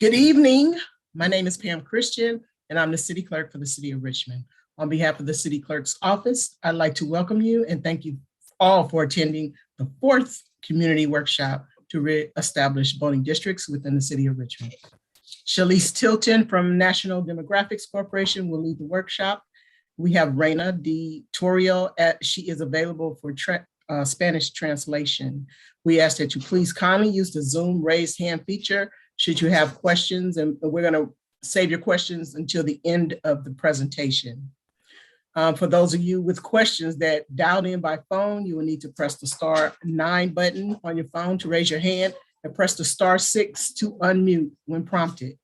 Good evening. My name is Pam Christian, and I'm the City Clerk for the City of Richmond. On behalf of the City Clerk's Office, I'd like to welcome you and thank you all for attending the 4th Community Workshop to re-establish voting districts within the City of Richmond. Shalise Tilton from National Demographics Corporation will lead the workshop. We have Reina D. Torrio. She is available for Spanish translation. We ask that you please kindly use the Zoom raise hand feature should you have questions, and we're going to save your questions until the end of the presentation. For those of you with questions that dialed in by phone, you will need to press the *9 button on your phone to raise your hand and press the *6 to unmute when prompted.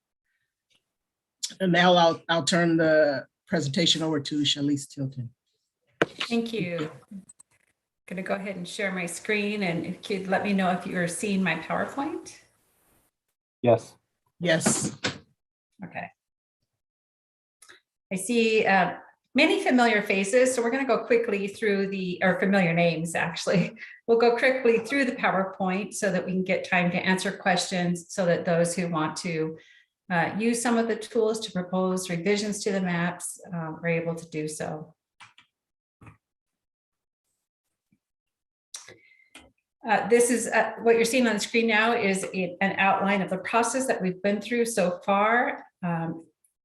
And now I'll turn the presentation over to Shalise Tilton. Thank you. I'm going to go ahead and share my screen, and if you could let me know if you're seeing my PowerPoint. Yes. Yes. Okay. I see many familiar faces, so we're going to go quickly through or familiar names, actually. We'll go quickly through the PowerPoint so that we can get time to answer questions, so that those who want to use some of the tools to propose revisions to the maps are able to do so. This is what you're seeing on the screen now is an outline of the process that we've been through so far.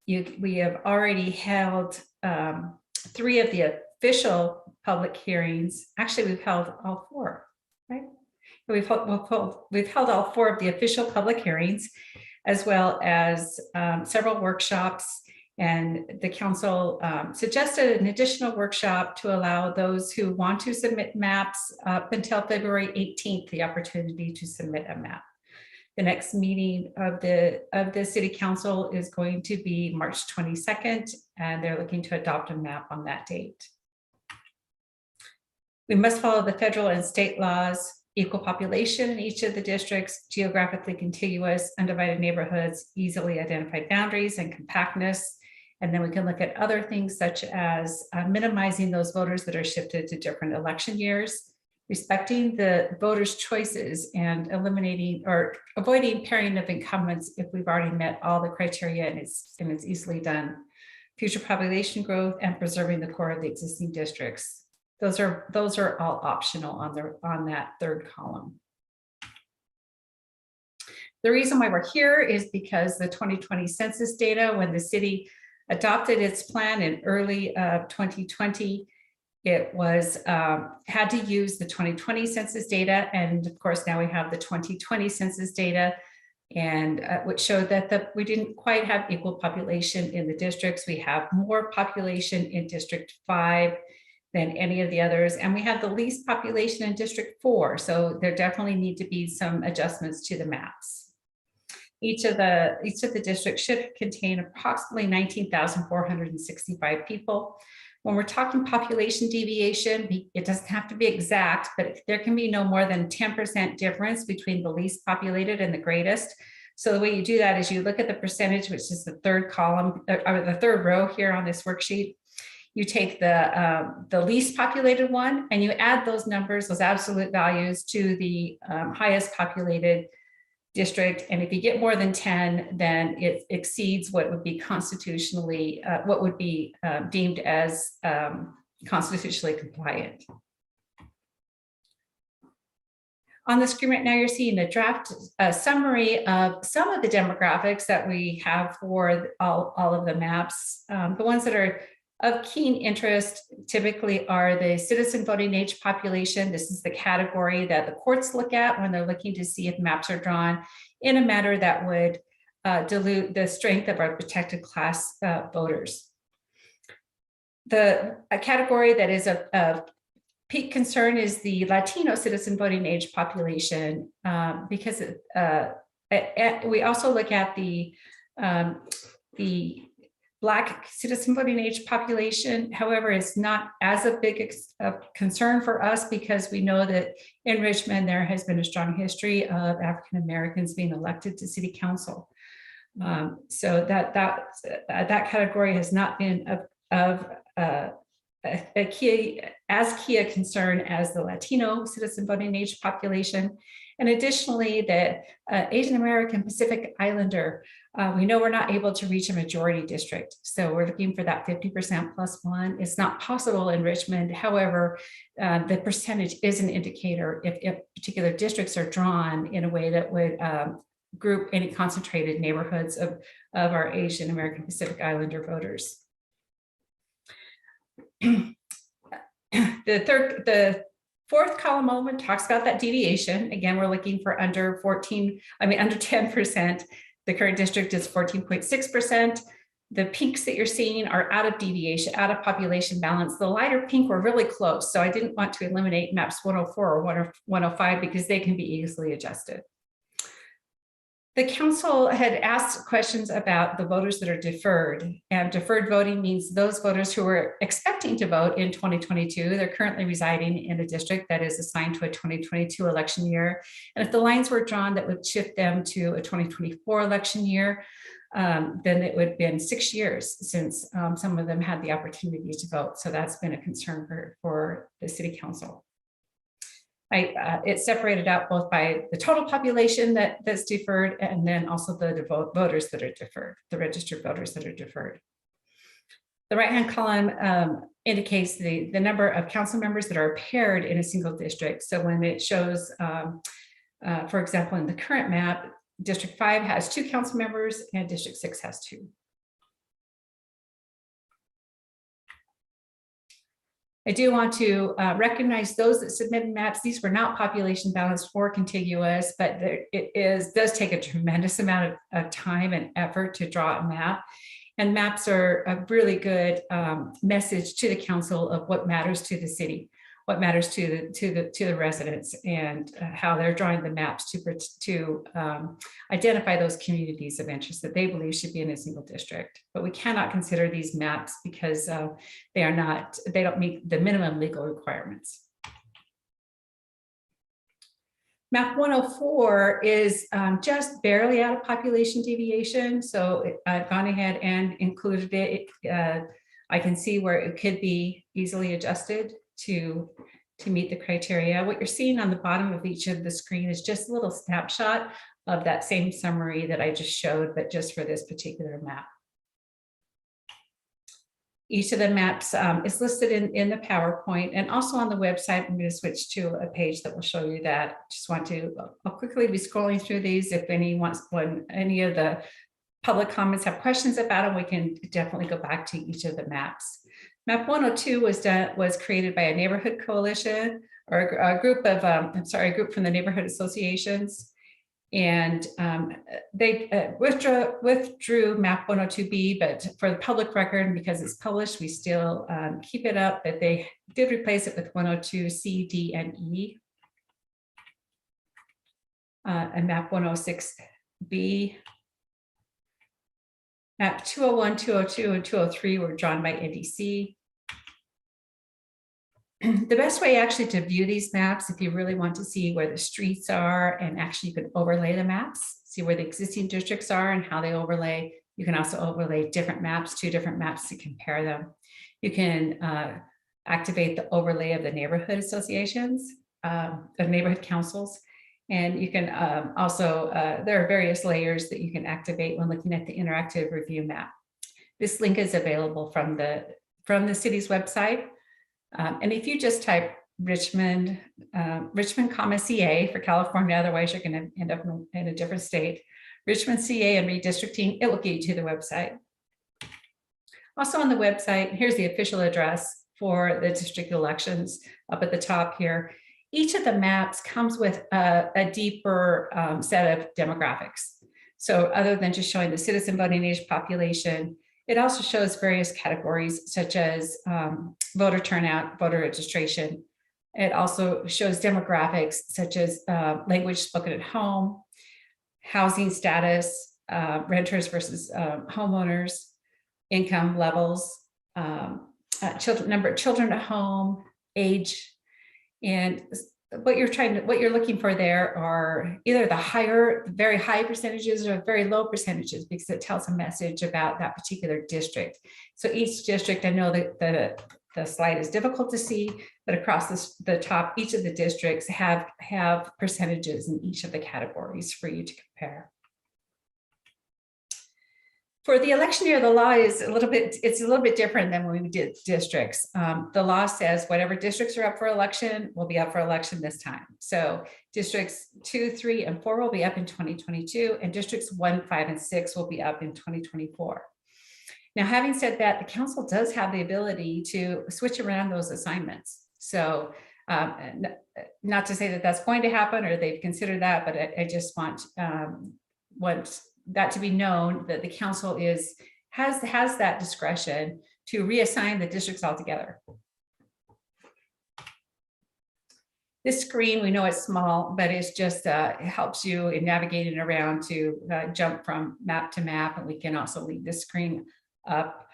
We have already held 3 of the official public hearings. Actually, we've held all 4, right? We've held all 4 of the official public hearings, as well as several workshops. And the council suggested an additional workshop to allow those who want to submit maps up until February 18th, the opportunity to submit a map. The next meeting of the City Council is going to be March 22nd, and they're looking to adopt a map on that date. We must follow the federal and state laws, equal population in each of the districts, geographically contiguous, undivided neighborhoods, easily identified boundaries, and compactness. And then we can look at other things such as minimizing those voters that are shifted to different election years, respecting the voters' choices, and eliminating or avoiding pairing of incumbents if we've already met all the criteria and it's easily done, future population growth, and preserving the core of the existing districts. Those are all optional on that 3rd column. The reason why we're here is because the 2020 census data, when the city adopted its plan in early 2020, it was had to use the 2020 census data, and of course now we have the 2020 census data, and which showed that we didn't quite have equal population in the districts. We have more population in District 5 than any of the others, and we have the least population in District 4, so there definitely need to be some adjustments to the maps. Each of the districts should contain approximately 19,465 people. When we're talking population deviation, it doesn't have to be exact, but there can be no more than 10% difference between the least populated and the greatest. So the way you do that is you look at the percentage, which is the 3rd column or the 3rd row here on this worksheet. You take the least populated one and you add those numbers, those absolute values, to the highest populated district, and if you get more than 10, then it exceeds what would be constitutionally, what would be deemed as constitutionally compliant. On the screen right now, you're seeing a draft summary of some of the demographics that we have for all of the maps. The ones that are of keen interest typically are the citizen voting age population. This is the category that the courts look at when they're looking to see if maps are drawn in a manner that would dilute the strength of our protected class voters. A category that is of peak concern is the Latino citizen voting age population, because we also look at the Black citizen voting age population. However, it's not as a big concern for us because we know that in Richmond there has been a strong history of African Americans being elected to City Council. So that category has not been of as key a concern as the Latino citizen voting age population. And additionally, the Asian American Pacific Islander, we know we're not able to reach a majority district. So we're looking for that 50% plus one. It's not possible in Richmond. However, the percentage is an indicator if particular districts are drawn in a way that would group any concentrated neighborhoods of our Asian American Pacific Islander voters. The fourth column moment talks about that deviation. Again, we're looking for under 10%. The current district is 14.6%. The pinks that you're seeing are out of deviation, out of population balance. The lighter pink were really close. So I didn't want to eliminate maps 104 or 105 because they can be easily adjusted. The council had asked questions about the voters that are deferred, and deferred voting means those voters who were expecting to vote in 2022. They're currently residing in a district that is assigned to a 2022 election year. And if the lines were drawn that would shift them to a 2024 election year, then it would have been 6 years since some of them had the opportunity to vote. So that's been a concern for the city council. It's separated out both by the total population that's deferred and then also the voters that are deferred, the registered voters that are deferred. The right-hand column indicates the number of council members that are paired in a single district. So when it shows, for example, in the current map, District 5 has 2 council members and District 6 has 2. I do want to recognize those that submitted maps. These were not population balanced or contiguous, but does take a tremendous amount of time and effort to draw a map. And maps are a really good message to the council of what matters to the city, what matters to the residents, and how they're drawing the maps to identify those communities of interest that they believe should be in a single district. But we cannot consider these maps because they don't meet the minimum legal requirements. Map 104 is just barely out of population deviation. So I've gone ahead and included it. I can see where it could be easily adjusted to meet the criteria. What you're seeing on the bottom of each of the screen is just a little snapshot of that same summary that I just showed, but just for this particular map. Each of the maps is listed in the PowerPoint and also on the website. I'm going to switch to a page that will show you that. I'll quickly be scrolling through these. If any of the public comments have questions about them, we can definitely go back to each of the maps. Map 102 was created by a neighborhood coalition or a group from the neighborhood associations. And they withdrew map 102B, but for the public record, because it's published, we still keep it up, but they did replace it with 102C, D, and E. And map 106B. Map 201, 202, and 203 were drawn by NDC. The best way actually to view these maps, if you really want to see where the streets are, and actually you can overlay the maps, see where the existing districts are and how they overlay. You can also overlay different maps, 2 different maps to compare them. You can activate the overlay of the neighborhood associations, of neighborhood councils. And you can also, there are various layers that you can activate when looking at the interactive review map. This link is available from the city's website. And if you just type Richmond, CA for California, otherwise you're going to end up in a different state. Richmond CA and redistricting, it will get you to the website. Also on the website, here's the official address for the district elections up at the top here. Each of the maps comes with a deeper set of demographics. So other than just showing the citizen voting age population, it also shows various categories such as voter turnout, voter registration. It also shows demographics such as language spoken at home, housing status, renters versus homeowners, income levels, number of children at home, age. And what you're looking for there are either the very high percentages or very low percentages, because it tells a message about that particular district. So each district, I know that slide is difficult to see, but across the top, each of the districts have percentages in each of the categories for you to compare. For the election year, the law is a little bit different than when we did districts. The law says whatever districts are up for election will be up for election this time. So districts 2, 3, and 4 will be up in 2022, and districts 1, 5, and 6 will be up in 2024. Now, having said that, the council does have the ability to switch around those assignments. So not to say that that's going to happen or they've considered that, but I just want that to be known, that the council has that discretion to reassign the districts altogether. This screen, we know it's small, but it's just it helps you in navigating around to jump from map to map, and we can also leave this screen up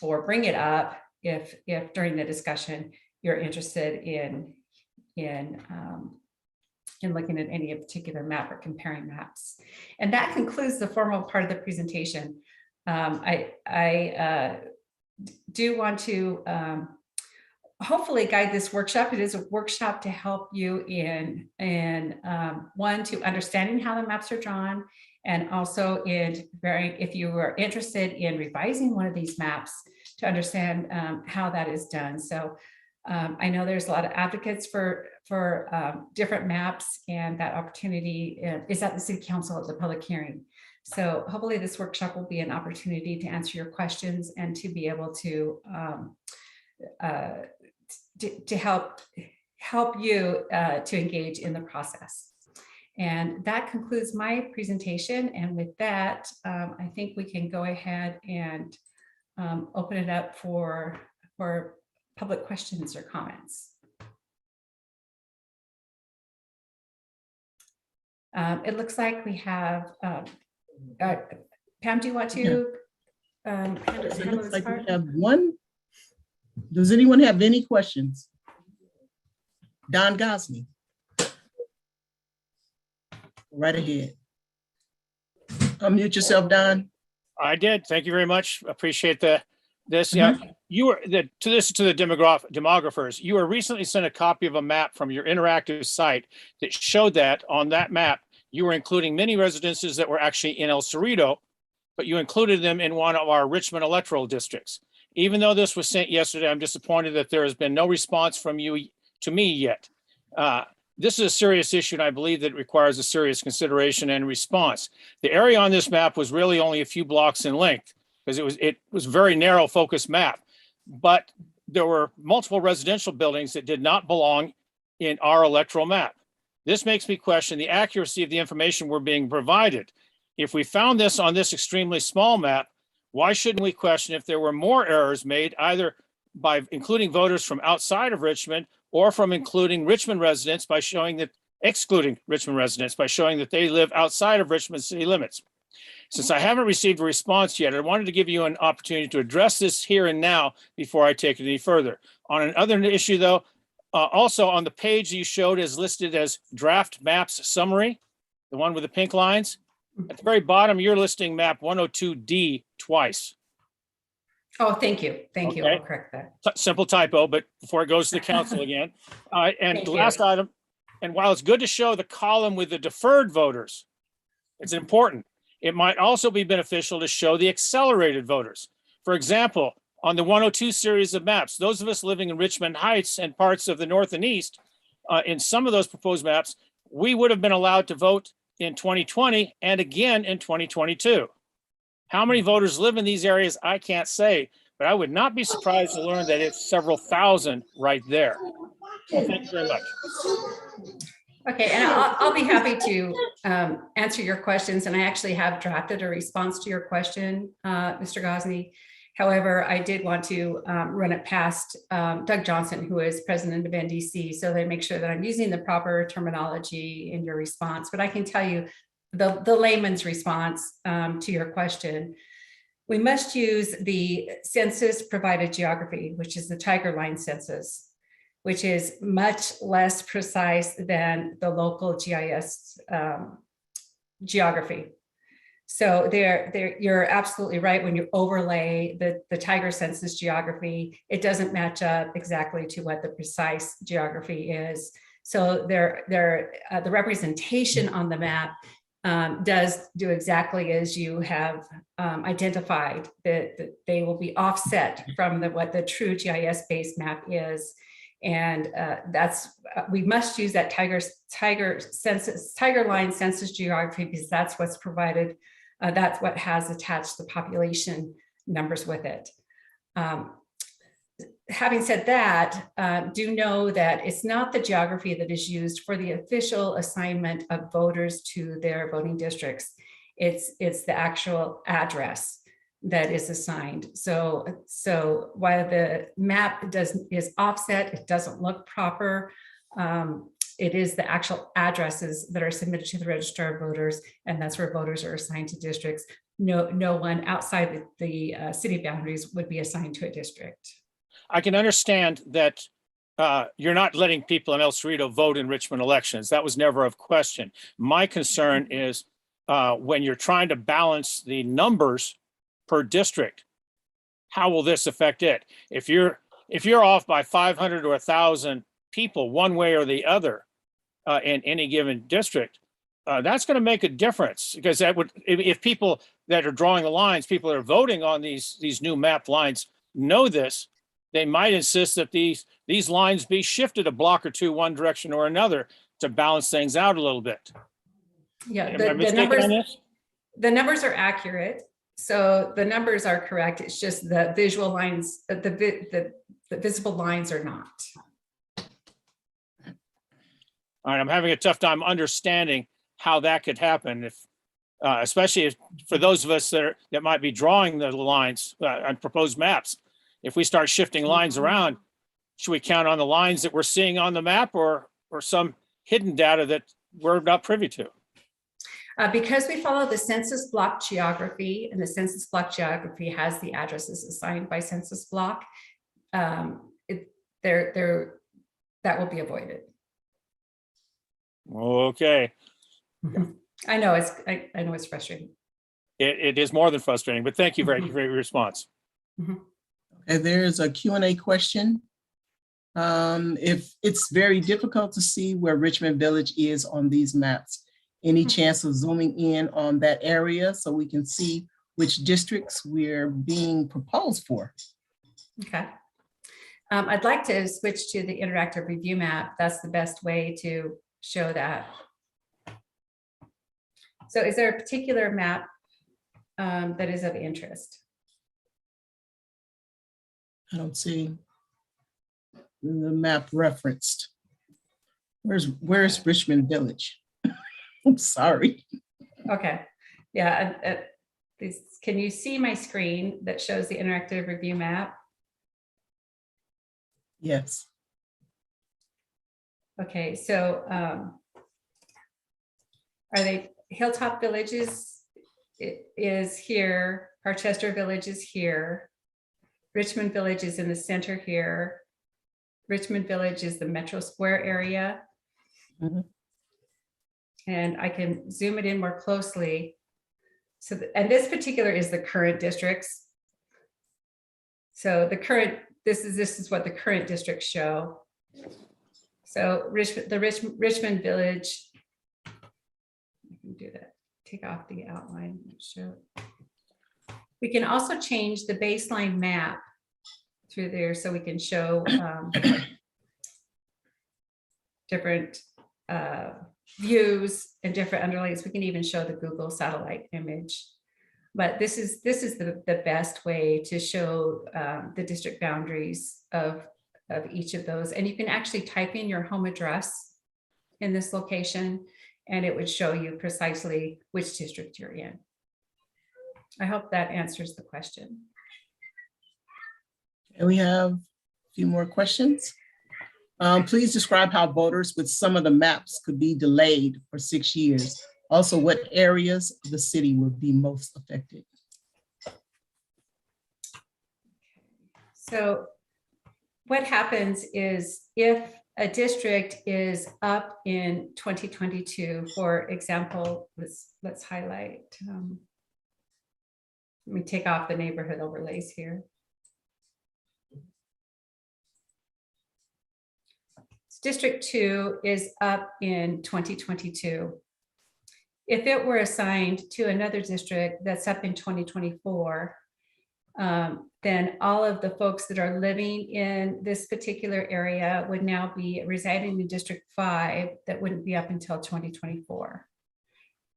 or bring it up if during the discussion you're interested in looking at any particular map or comparing maps. And that concludes the formal part of the presentation. I do want to hopefully guide this workshop. It is a workshop to help you in one, to understanding how the maps are drawn, and also if you are interested in revising one of these maps, to understand how that is done. So I know there's a lot of advocates for different maps, and that opportunity is at the City Council at the public hearing. So hopefully this workshop will be an opportunity to answer your questions and to be able to help you to engage in the process. And that concludes my presentation. And with that, I think we can go ahead and open it up for public questions or comments. It looks like we have, Pam, do you want to handle this Like part? we have one. Does anyone have any questions? Don Gosney. Right ahead. Unmute yourself, Don. I did. Thank you very much. Appreciate this. Yeah, you were to the demographers. You were recently sent a copy of a map from your interactive site that showed that on that map you were including many residences that were actually in El Cerrito, but you included them in one of our Richmond electoral districts. Even though this was sent yesterday, I'm disappointed that there has been no response from you to me yet. This is a serious issue, and I believe that it requires a serious consideration and response. The area on this map was really only a few blocks in length, because it was a very narrow focused map, but there were multiple residential buildings that did not belong in our electoral map. This makes me question the accuracy of the information we're being provided. If we found this on this extremely small map, why shouldn't we question if there were more errors made, either by including voters from outside of Richmond or from including Richmond residents by excluding Richmond residents by showing that they live outside of Richmond city limits? Since I haven't received a response yet, I wanted to give you an opportunity to address this here and now before I take it any further. On another issue though, also on the page you showed is listed as draft maps summary, the one with the pink lines. At the very bottom, you're listing map 102D twice. Oh, thank you. Thank you. I'll correct that. Simple typo, but before it goes to the council again. And the last item, and while it's good to show the column with the deferred voters, it's important. It might also be beneficial to show the accelerated voters. For example, on the 102 series of maps, those of us living in Richmond Heights and parts of the north and east, in some of those proposed maps, we would have been allowed to vote in 2020 and again in 2022. How many voters live in these areas, I can't say, but I would not be surprised to learn that it's several thousand right there. Well, thank you very much. Okay, and I'll be happy to answer your questions, and I actually have drafted a response to your question, Mr. Gosney. However, I did want to run it past Doug Johnson, who is president of NDC, so they make sure that I'm using the proper terminology in your response. But I can tell you the layman's response to your question. We must use the census provided geography, which is the Tiger Line census, which is much less precise than the local GIS geography. So you're absolutely right. When you overlay the Tiger census geography, it doesn't match up exactly to what the precise geography is. So the representation on the map does do exactly as you have identified, that they will be offset from what the true GIS-based map is. And we must use that tiger line census geography, because that's what's provided. That's what has attached the population numbers with it. Having said that, do know that it's not the geography that is used for the official assignment of voters to their voting districts. It's the actual address that is assigned. So while the map is offset, it doesn't look proper. It is the actual addresses that are submitted to the register of voters, and that's where voters are assigned to districts. No one outside the city boundaries would be assigned to a district. I can understand that you're not letting people in El Cerrito vote in Richmond elections. That was never a question. My concern is when you're trying to balance the numbers per district, how will this affect it? If you're off by 500 or 1,000 people one way or the other in any given district, that's going to make a difference, because that would, if people that are drawing the lines, people that are voting on these new map lines know this, they might insist that these lines be shifted a block or two one direction or another to balance things out a little bit. Yeah, the numbers are accurate. So the numbers are correct. It's just the visual lines, the visible lines are not. All right, I'm having a tough time understanding how that could happen, if, especially for those of us that might be drawing the lines on proposed maps. If we start shifting lines around, should we count on the lines that we're seeing on the map, or some hidden data that we're not privy to? Because we follow the census block geography, and the census block geography has the addresses assigned by census block, that will be avoided. Okay. I know it's frustrating. It is more than frustrating, but thank you for your response. And there's a Q&A question. If it's very difficult to see where Richmond Village is on these maps, any chance of zooming in on that area so we can see which districts we're being proposed for? Okay. I'd like to switch to the interactive review map. That's the best way to show that. So is there a particular map that is of interest? I don't see the map referenced. Where's Richmond Village? I'm sorry. Okay, yeah. Can you see my screen that shows the interactive review map? Yes. Okay, so are they Hilltop Villages is here, Harchester Village is here, Richmond Village is in the center here, Richmond Village is the Metro Square area. And I can zoom it in more closely. So, and this particular is the current districts. So the current, this is what the current districts show. So Richmond Village, I can do that, take off the outline, show. We can also change the baseline map through there so we can show different views and different underlays. We can even show the Google satellite image. But this is the best way to show the district boundaries of each of those. And you can actually type in your home address in this location, and it would show you precisely which district you're in. I hope that answers the question. And we have a few more questions. Please describe how voters with some of the maps could be delayed for 6 years. Also, what areas of the city will be most affected? So what happens is if a district is up in 2022, for example, let's highlight Let me take off the neighborhood overlays here. District 2 is up in 2022. If it were assigned to another district that's up in 2024, then all of the folks that are living in this particular area would now be residing in District 5 that wouldn't be up until 2024.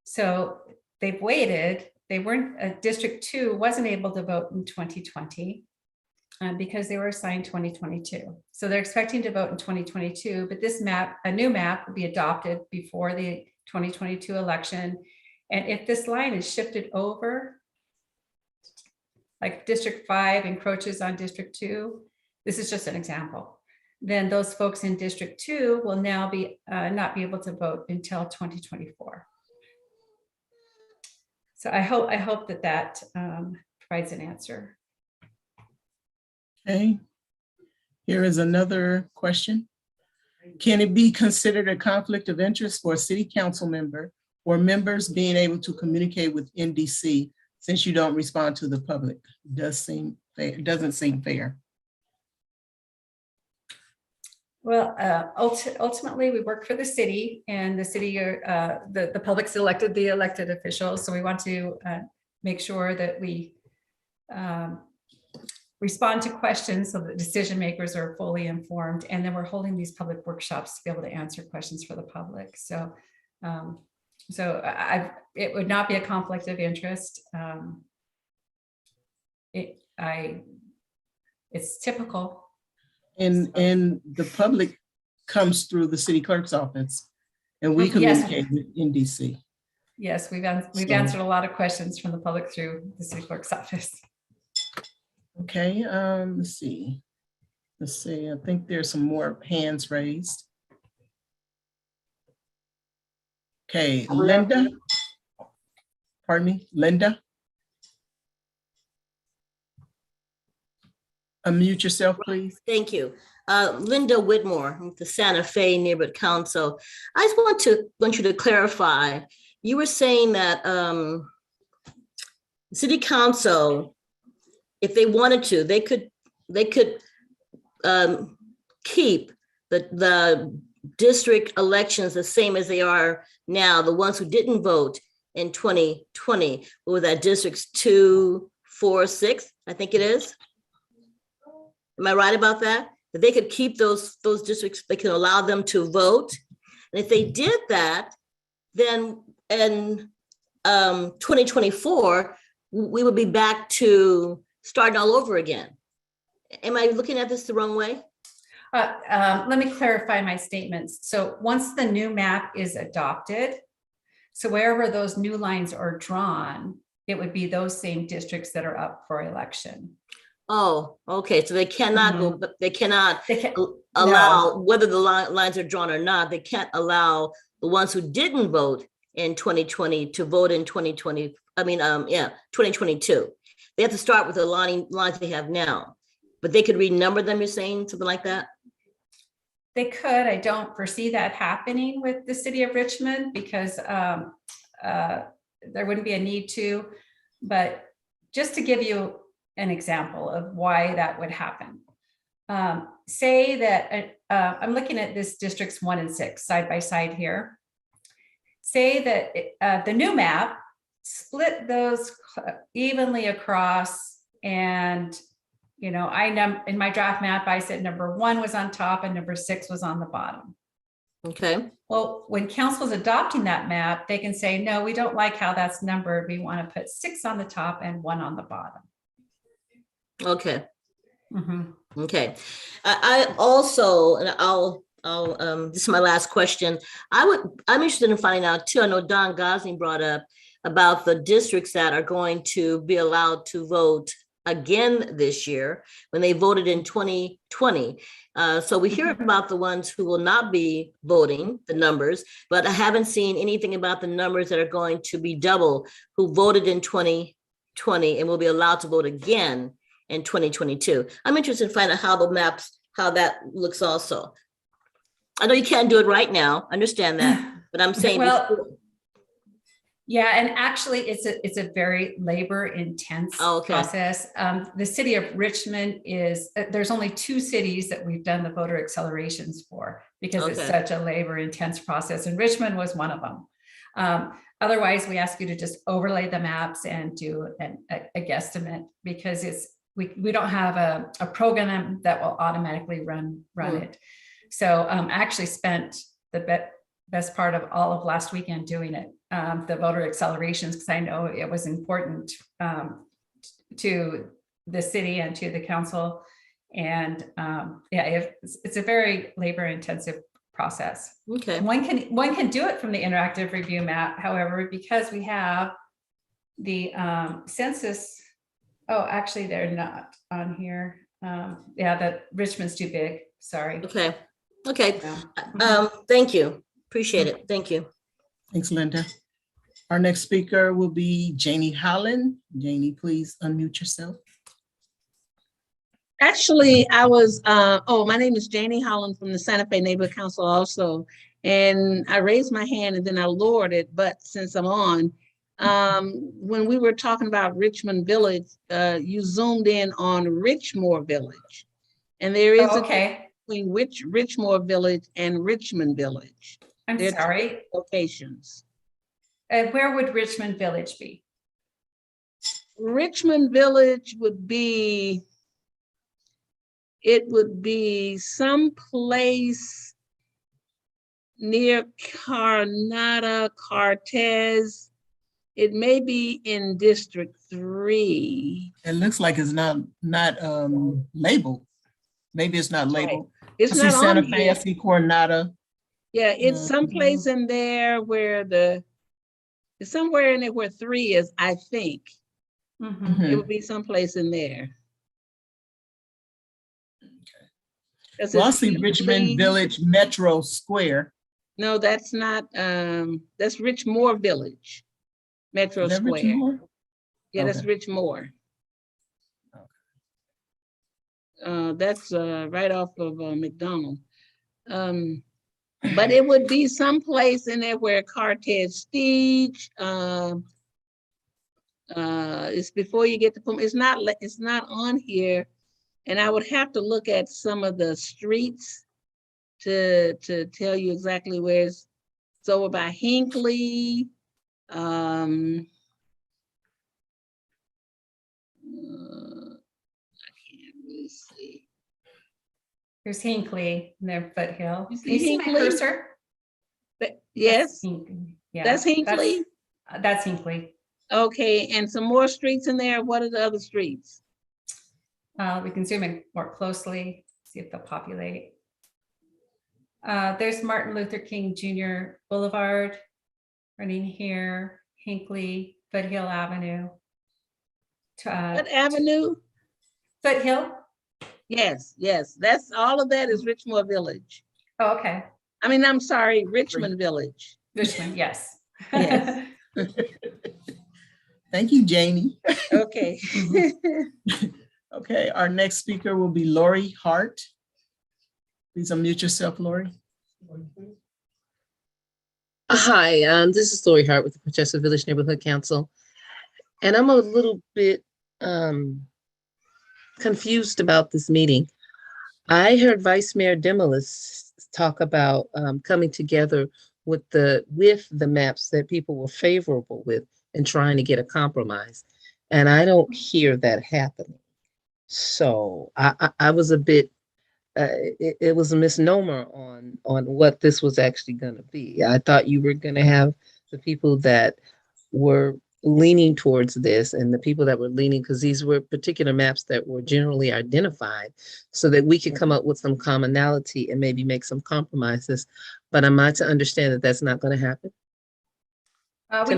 So they've waited. They weren't, District 2 wasn't able to vote in 2020 because they were assigned 2022. So they're expecting to vote in 2022, but this map, a new map, will be adopted before the 2022 election. And if this line is shifted over, like District 5 encroaches on District 2, this is just an example, then those folks in District 2 will now be not be able to vote until 2024. So I hope that provides an answer. Okay. Here is another question. Can it be considered a conflict of interest for a city council member or members being able to communicate with NDC since you don't respond to the public? Doesn't seem fair. Well, ultimately, we work for the city, and the city, the public's elected the elected officials. So we want to make sure that we respond to questions so that decision makers are fully informed. And then we're holding these public workshops to be able to answer questions for the public. So, it would not be a conflict of interest. It's typical. And the public comes through the city clerk's office and we communicate with NDC. Yes, we've answered a lot of questions from the public through the city clerk's office. Okay, let's see. I think there's some more hands raised. Okay, Linda. Pardon me, Linda. Unmute yourself, please. Thank you. Linda Whitmore with the Santa Fe Neighborhood Council. I just want you to clarify. You were saying that City Council, if they wanted to, they could keep the district elections the same as they are now. The ones who didn't vote in 2020, what was that, districts 2, 4, 6, I think it is. Am I right about that? That they could keep those districts, they can allow them to vote. And if they did that, then in 2024, we would be back to starting all over again. Am I looking at this the wrong way? Let me clarify my statements. So once the new map is adopted, so wherever those new lines are drawn, it would be those same districts that are up for election. Oh, okay. So they cannot go, but they cannot allow, whether the lines are drawn or not, they can't allow the ones who didn't vote in 2020 to vote in 2020. 2022. They have to start with the lines they have now, but they could renumber them, you're saying, something like that? They could. I don't foresee that happening with the city of Richmond because there wouldn't be a need to, but just to give you an example of why that would happen. Say that I'm looking at this districts 1 and 6 side by side here. Say that the new map split those evenly across, and in my draft map, I said number 1 was on top and number 6 was on the bottom. Okay. Well, when council's adopting that map, they can say, no, we don't like how that's numbered. We want to put 6 on the top and 1 on the bottom. Okay. Mm-hmm. Okay. I also, and I'll this is my last question. I'm interested in finding out too. I know Don Gosling brought up about the districts that are going to be allowed to vote again this year when they voted in 2020. So we hear about the ones who will not be voting, the numbers, but I haven't seen anything about the numbers that are going to be double who voted in 2020 and will be allowed to vote again in 2022. I'm interested in finding out how the maps, how that looks also. I know you can't do it right now, understand that, but I'm saying. Well, Yeah, and actually, it's a very labor intense Oh, okay. process. The city of Richmond is, there's only 2 cities that we've done the voter accelerations for because it's Okay. such a labor intense process, and Richmond was one of them. Otherwise, we ask you to just overlay the maps and do a guesstimate because we don't have a program that will automatically run it. So I actually spent the best part of all of last weekend doing it, the voter accelerations, because I know it was important to the city and to the council. And yeah, it's a very labor intensive process. Okay. One can do it from the interactive review map, however, because we have the census. Oh, actually, they're not on here. Yeah, that Richmond's too big. Sorry. Okay. Okay. Yeah. Thank you. Appreciate it. Thank you. Thanks, Linda. Our next speaker will be Janie Holland. Janie, please unmute yourself. Actually, I was, my name is Janie Holland from the Santa Fe Neighborhood Council also. And I raised my hand and then I lowered it, but since I'm on, when we were talking about Richmond Village, you zoomed in on Richmore Village. And there is a Okay. between Richmore Village and Richmond Village. I'm They're sorry. locations. Where would Richmond Village be? Richmond Village would be, it would be someplace near Carnata, Cortez. It may be in District 3. It looks like it's not labeled. Maybe it's not labeled. It's I see not Santa on Fe, I here. see Coronado. Yeah, it's someplace in there where it's somewhere in there where 3 is, I think. Mhm. It would be someplace in there. 'Cause Well, I it's see Richmond usually- Village Metro Square. No, that's not, that's Richmore Village, Metro Is that Square. Richmond? Yeah, that's Okay. Richmore. That's right off of McDonald. But it would be someplace in there where Cortez Stage, it's before you get to, it's not on here. And I would have to look at some of the streets to tell you exactly where it's over by Hinckley. I can't really see. There's Hinckley and there Foothill. You Can you see see my Hinckley? cursor? But yes, Hinckley. Yeah, that's Hinckley. That's Hinckley. Okay, and some more streets in there. What are the other streets? We can zoom in more closely, see if they'll populate. There's Martin Luther King Jr. Boulevard running here, Hinckley, Foothill Avenue. What avenue? Foothill? Yes, that's all of that is Richmore Village. Oh, okay. I mean, I'm sorry, Richmond Village. Richmond, yes. Yes. Thank you, Janie. Okay. Okay, our next speaker will be Lori Hart. Please unmute yourself, Lori. Hi, this is Lori Hart with the Protestant Village Neighborhood Council. And I'm a little bit confused about this meeting. I heard Vice Mayor Demolis talk about coming together with the maps that people were favorable with and trying to get a compromise. And I don't hear that happening. So I was a bit, it was a misnomer on what this was actually going to be. I thought you were going to have the people that were leaning towards this and the people that were leaning, because these were particular maps that were generally identified so that we could come up with some commonality and maybe make some compromises. But am I to understand that that's not going to happen? We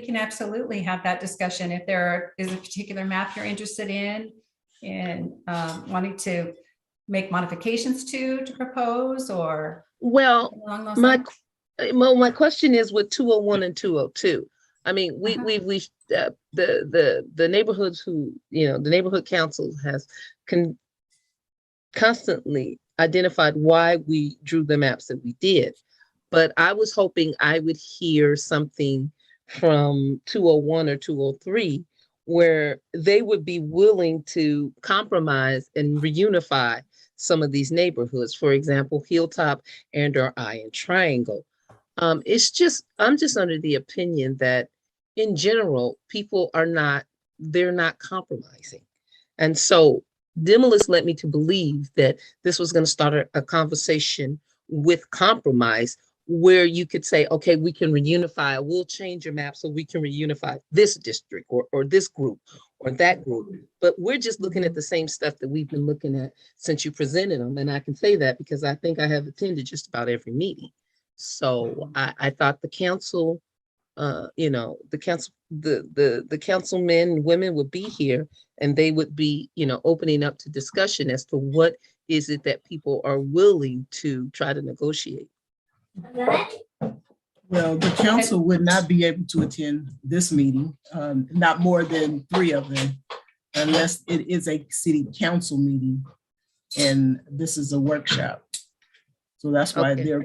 can absolutely have that discussion if there is a particular map you're interested in and wanting to make modifications to propose or Well, along those my lines. my question is with 201 and 202. I mean, the neighborhoods who, the neighborhood council has constantly identified why we drew the maps that we did. But I was hoping I would hear something from 201 or 203, where they would be willing to compromise and reunify some of these neighborhoods. For example, Hilltop and or Iron Triangle. I'm just under the opinion that in general, people they're not compromising. And so Demolus led me to believe that this was going to start a conversation with compromise where you could say, okay, we can reunify, we'll change your map so we can reunify this district or this group or that group. But we're just looking at the same stuff that we've been looking at since you presented them. And I can say that because I think I have attended just about every meeting. So I thought the council, the council, the councilmen and women would be here and they would be, opening up to discussion as to what is it that people are willing to try to negotiate. Well, the council would not be able to attend this meeting, not more than 3 of them, unless it is a city council meeting. And this is a workshop. So that's why Okay. they're,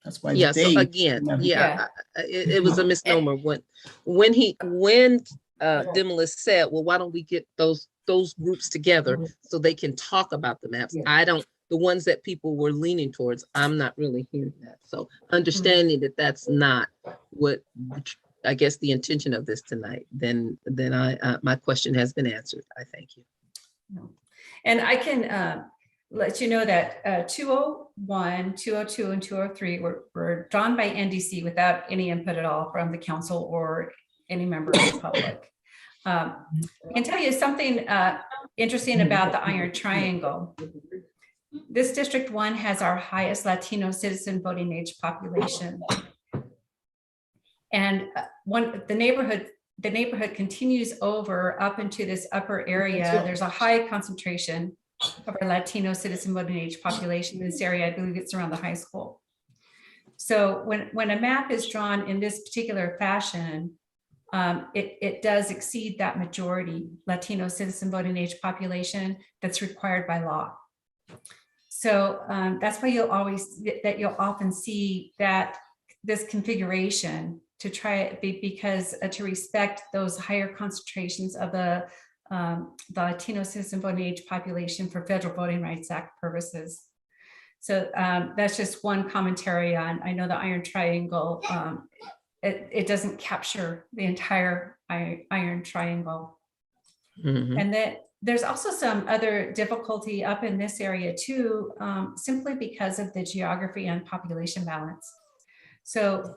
that's why. Yeah, so they- again, it was a misnomer when Demolus said, well, why don't we get those groups together so they can talk about the maps? The ones that people were leaning towards, I'm not really hearing that. So understanding that that's not what I guess the intention of this tonight, then my question has been answered. I thank you. And I can let you know that 201, 202, and 203 were drawn by NDC without any input at all from the council or any member of the public. I can tell you something interesting about the Iron Triangle. This District 1 has our highest Latino citizen voting age population. And the neighborhood continues over up into this upper area. There's a high concentration of our Latino citizen voting age population in this area. I believe it's around the high school. So when a map is drawn in this particular fashion, it does exceed that majority Latino citizen voting age population that's required by law. So that's why you'll often see that this configuration to try it because to respect those higher concentrations of the Latino citizen voting age population for Federal Voting Rights Act purposes. So that's just one commentary on, I know the Iron Triangle, it doesn't capture the entire Iron Triangle. Mhm. And that there's also some other difficulty up in this area too, simply because of the geography and population balance. So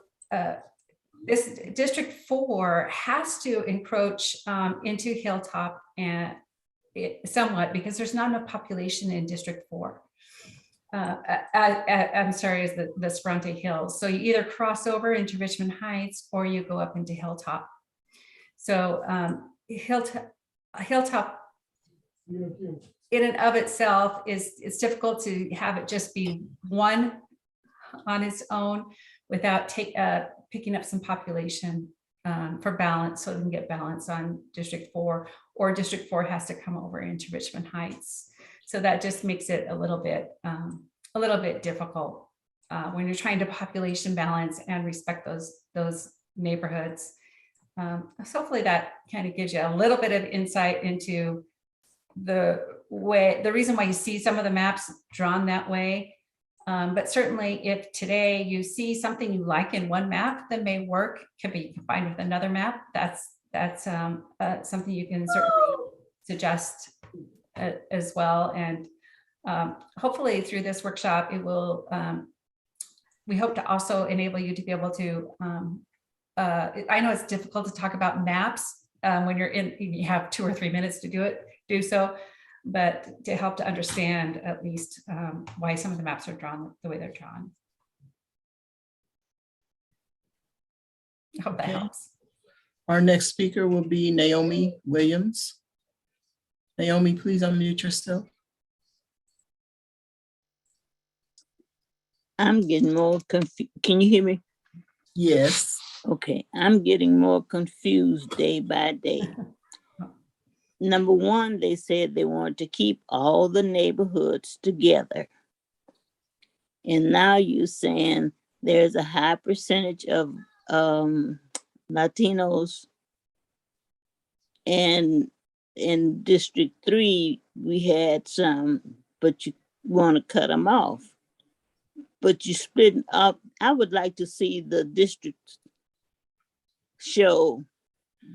this District 4 has to encroach into Hilltop and somewhat because there's not enough population in District 4. I'm sorry, is the Sprante Hills. So you either cross over into Richmond Heights or you go up into Hilltop. So Hilltop in and of itself it's difficult to have it just be one on its own without picking up some population for balance, so we can get balance on District 4, or District 4 has to come over into Richmond Heights. So that just makes it a little bit difficult when you're trying to population balance and respect those neighborhoods. So hopefully that kind of gives you a little bit of insight into the reason why you see some of the maps drawn that way. But certainly if today you see something you like in one map that may work, can be combined with another map, that's something you can certainly suggest as well. And hopefully through this workshop, it will, we hope to also enable you to be able to, I know it's difficult to talk about maps when you have 2 or 3 minutes to do so, but to help to understand at least why some of the maps are drawn the way they're drawn. I hope that helps. Our next speaker will be Naomi Williams. Naomi, please unmute yourself. I'm getting more confused. Can you hear me? Yes. Okay, I'm getting more confused day by day. Number one, they said they wanted to keep all the neighborhoods together. And now you're saying there's a high percentage of Latinos. And in District 3, we had some, but you want to cut them off. But you split up. I would like to see the districts show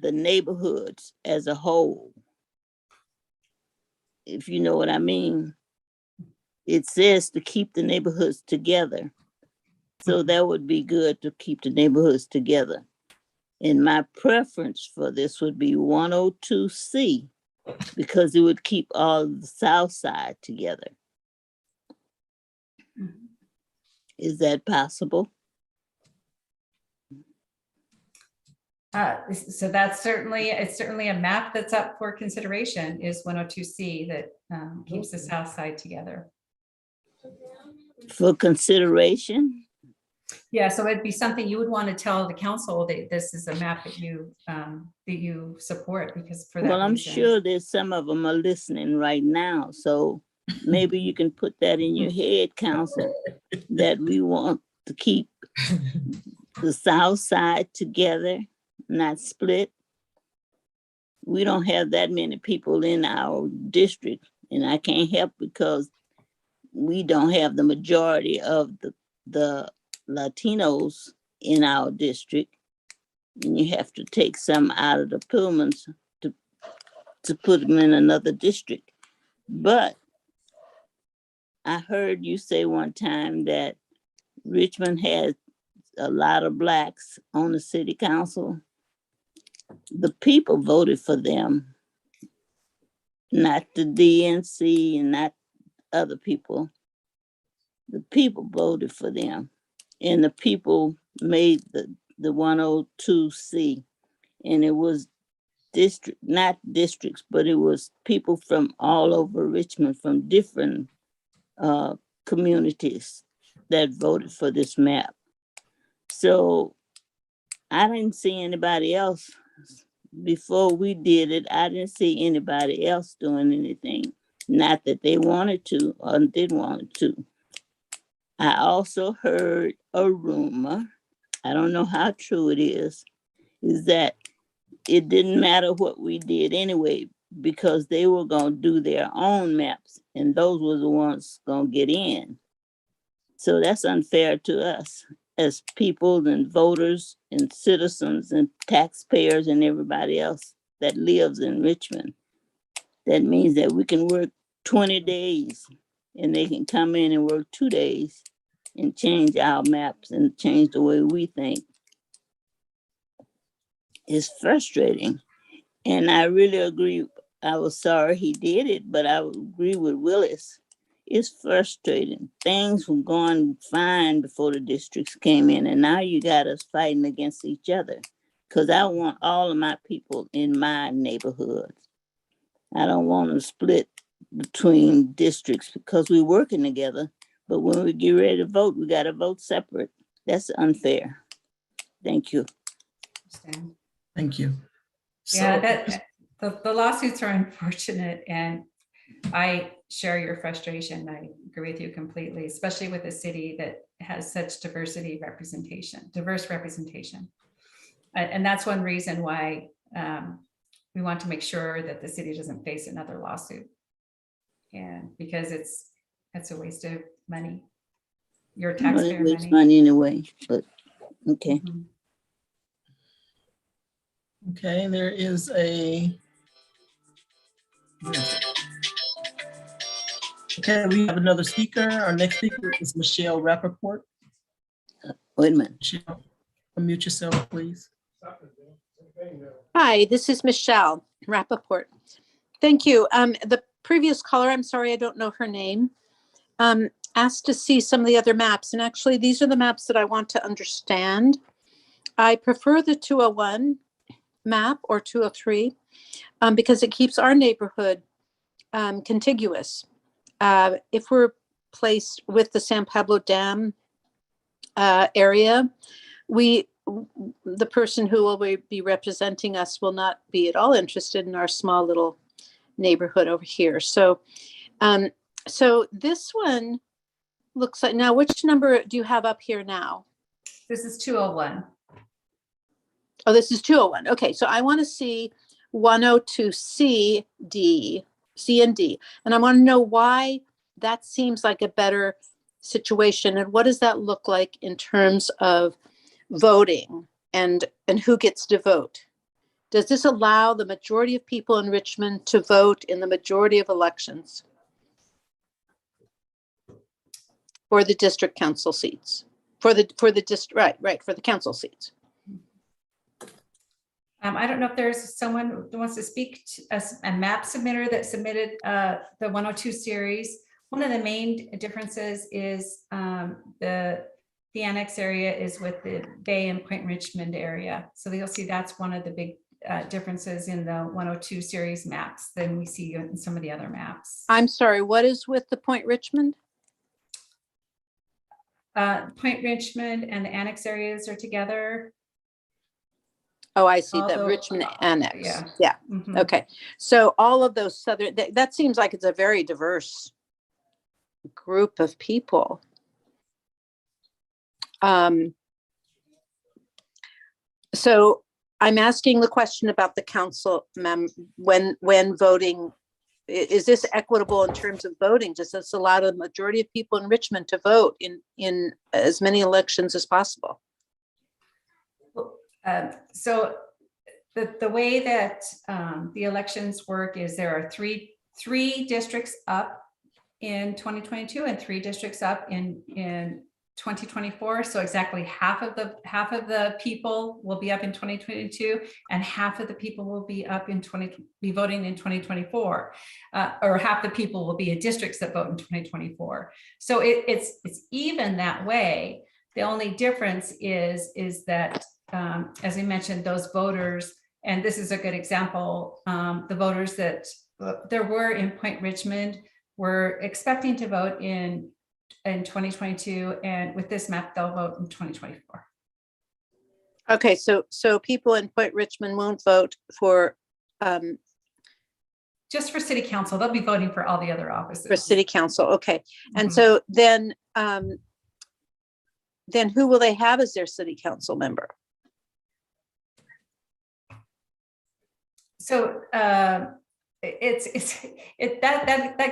the neighborhoods as a whole. If you know what I mean. It says to keep the neighborhoods together. So that would be good to keep the neighborhoods together. And my preference for this would be 102C, because it would keep all of the South Side together. Is that possible? So that's it's certainly a map that's up for consideration, is 102C, that keeps the South Side together. For consideration? Yeah, so it'd be something you would want to tell the council that this is a map that you support, because for that Well, I'm reason. sure there's some of them are listening right now. So maybe you can put that in your head, council, that we want to keep the South Side together, not split. We don't have that many people in our district, and I can't help because we don't have the majority of the Latinos in our district. And you have to take some out of the Pullmans to put them in another district. But I heard you say one time that Richmond has a lot of Blacks on the city council. The people voted for them, not the DNC and not other people. The people voted for them, and the people made the 102C, and it was not districts, but it was people from all over Richmond, from different communities that voted for this map. So I didn't see anybody else before we did it. I didn't see anybody else doing anything. Not that they wanted to or didn't want to. I also heard a rumor, I don't know how true it is that it didn't matter what we did anyway, because they were going to do their own maps, and those were the ones going to get in. So that's unfair to us as people and voters and citizens and taxpayers and everybody else that lives in Richmond. That means that we can work 20 days and they can come in and work 2 days and change our maps and change the way we think. It's frustrating. And I really agree. I was sorry he did it, but I would agree with Willis. It's frustrating. Things were going fine before the districts came in, and now you got us fighting against each other. Because I want all of my people in my neighborhoods. I don't want to split between districts because we're working together. But when we get ready to vote, we got to vote separate. That's unfair. Thank you. Thank you. Yeah, the lawsuits are unfortunate, and I share your frustration. I agree with you completely, especially with a city that has such diverse representation. And that's one reason why we want to make sure that the city doesn't face another lawsuit. And because it's a waste of money, your taxpayer Well, it wastes money. money anyway, but okay. Mhm. Okay, there is a. Okay, we have another speaker. Our next speaker is Michelle Rappaport. Wait a minute. Michelle, unmute yourself, please. Hi, this is Michelle Rappaport. Thank you. The previous caller, I'm sorry, I don't know her name, asked to see some of the other maps. And actually, these are the maps that I want to understand. I prefer the 201 map or 203 because it keeps our neighborhood contiguous. If we're placed with the San Pablo Dam area, the person who will be representing us will not be at all interested in our small little neighborhood over here. So, so this one looks like, now which number do you have up here now? This is 201. Oh, this is 201. Okay, so I want to see 102C, D, C and D. And I want to know why that seems like a better situation. And what does that look like in terms of voting and who gets to vote? Does this allow the majority of people in Richmond to vote in the majority of elections for the district council seats? For the district, right, for the council seats. I don't know if there's someone who wants to speak to a map submitter that submitted the 102 series. One of the main differences is the annex area is with the Bay and Point Richmond area. So you'll see that's one of the big differences in the 102 series maps than we see in some of the other maps. I'm sorry, what is with the Point Richmond? Point Richmond and the annex areas are together. Oh, I see, the Although- Richmond Annex. yeah. Yeah, Mhm. okay. So all of those southern, that seems like it's a very diverse group of people. So I'm asking the question about the council when voting. Is this equitable in terms of voting? Does this allow the majority of people in Richmond to vote in as many elections as possible? So the way that the elections work is there are three districts up in 2022 and 3 districts up in 2024. So exactly half of the people will be up in 2022 and half of the people will be voting in 2024, or half the people will be in districts that vote in 2024. So it's even that way. The only difference is that as I mentioned, those voters, and this is a good example, the voters that there were in Point Richmond were expecting to vote in 2022, and with this map, they'll vote in 2024. Okay, so people in Point Richmond won't vote for Just for city council, they'll be voting for all the other offices. for city council, okay. And Mhm. so then who will they have as their city council member? So that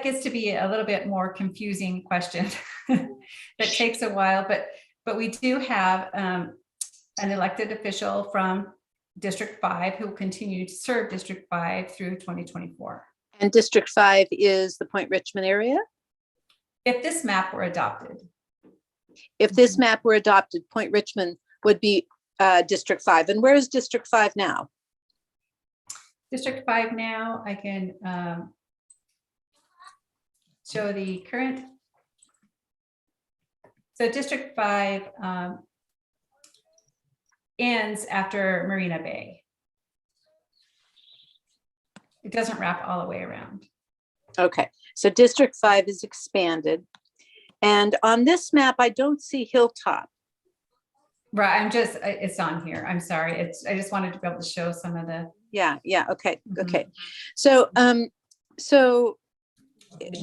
gets to be a little bit more confusing question that takes a while, but we do have an elected official from District 5 who will continue to serve District 5 through 2024. And District 5 is the Point Richmond area? If this map were adopted. If this map were adopted, Point Richmond would be District 5. And where is District 5 now? District 5 now, I can show the current. So District 5 ends after Marina Bay. It doesn't wrap all the way around. Okay, so District 5 is expanded. And on this map, I don't see Hilltop. Right, it's on here. I'm sorry. I just wanted to be able to show some of the. Yeah, okay, Mhm. okay. So, so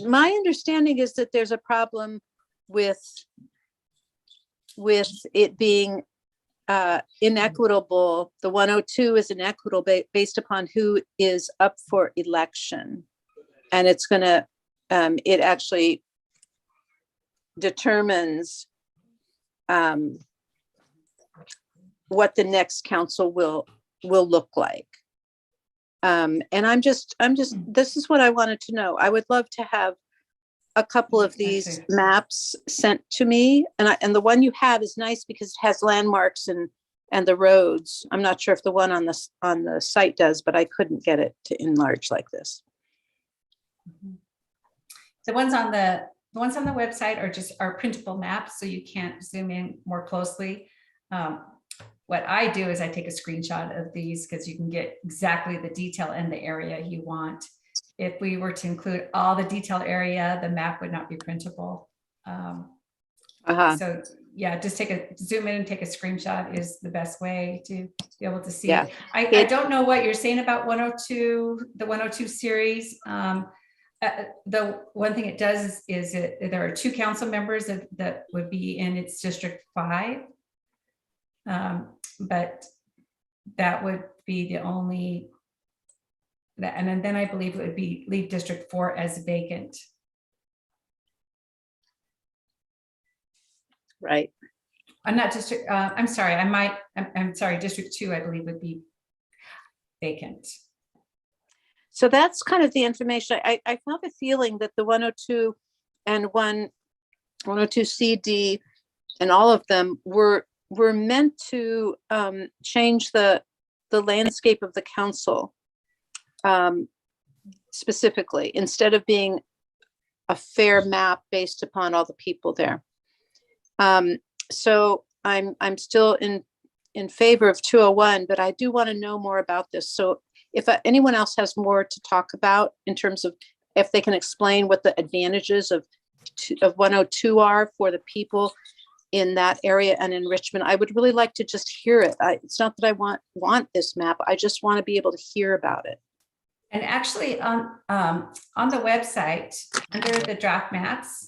my understanding is that there's a problem with it being inequitable. The 102 is inequitable based upon who is up for election. And it's gonna, it actually determines what the next council will look like. And I'm just, this is what I wanted to know. I would love to have a couple of these see. maps sent to me. And the one you have is nice because it has landmarks and the roads. I'm not sure if the one on the site does, but I couldn't get it to enlarge like this. The ones on the website are printable maps, so you can't zoom in more closely. What I do is I take a screenshot of these because you can get exactly the detail in the area you want. If we were to include all the detailed area, the map would not be printable. So yeah, just zoom in and take a scrone is the best way to be able to see. Yeah. I don't know what you're saying about 102, the 102 series. The one thing it does is there are 2 council members that would be in its District 5. But that would be the only, that, and then I believe it would be leave District 4 as vacant. Right. I'm not district, I'm sorry, I'm sorry, District 2, I believe would be vacant. So that's kind of the information. I have a feeling that the 102 and 102 CD and all of them were meant to change the landscape of the council specifically, instead of being a fair map based upon all the people there. So I'm still in favor of 201, but I do want to know more about this. So if anyone else has more to talk about in terms of if they can explain what the advantages of 102 are for the people in that area and in Richmond, I would really like to just hear it. It's not that I want this map. I just want to be able to hear about it. And actually on the website, under the draft maps,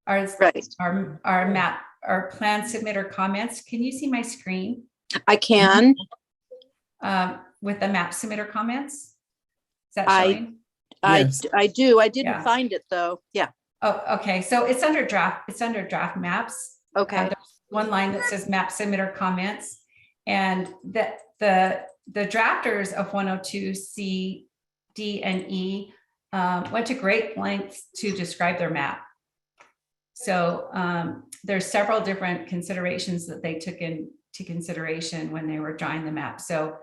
our map, our plan submitter comments. Can you see my screen? I can. With the map submitter comments? Is that showing? Yes. I do. I didn't Yeah. find it though. Yeah. Oh, okay. So it's under draft maps. Okay. There's one line that says map submitter comments, and that the drafters of 102C, D, and E went to great lengths to describe their map. So there's several different considerations that they took into consideration when they were drawing the map. So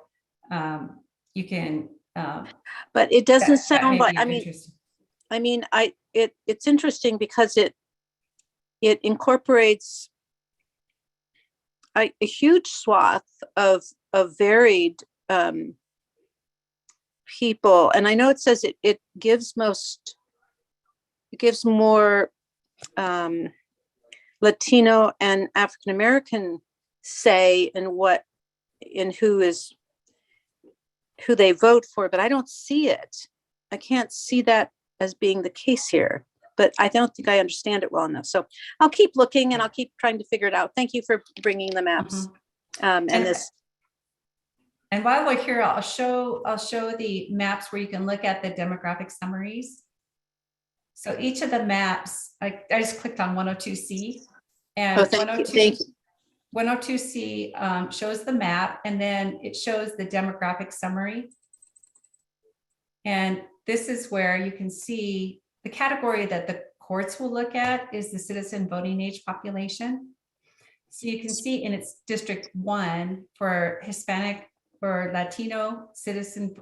you can. But it doesn't that sound may like. be of interest. It's interesting because it incorporates a huge swath of varied people, and I know it says it gives more Latino and African American say in who they vote for, but I don't see it. I can't see that as being the case here, but I don't think I understand it well enough. So I'll keep looking and I'll keep trying to figure it out. Thank you for bringing the maps. And this. And while we're here, I'll show the maps where you can look at the demographic summaries. So each of the maps, I just clicked on 102C, and 102C shows the map, and then it shows the demographic summary. And this is where you can see the category that the courts will look at is the citizen voting age population. So you can see in its District 1 for Hispanic or Latino citizen,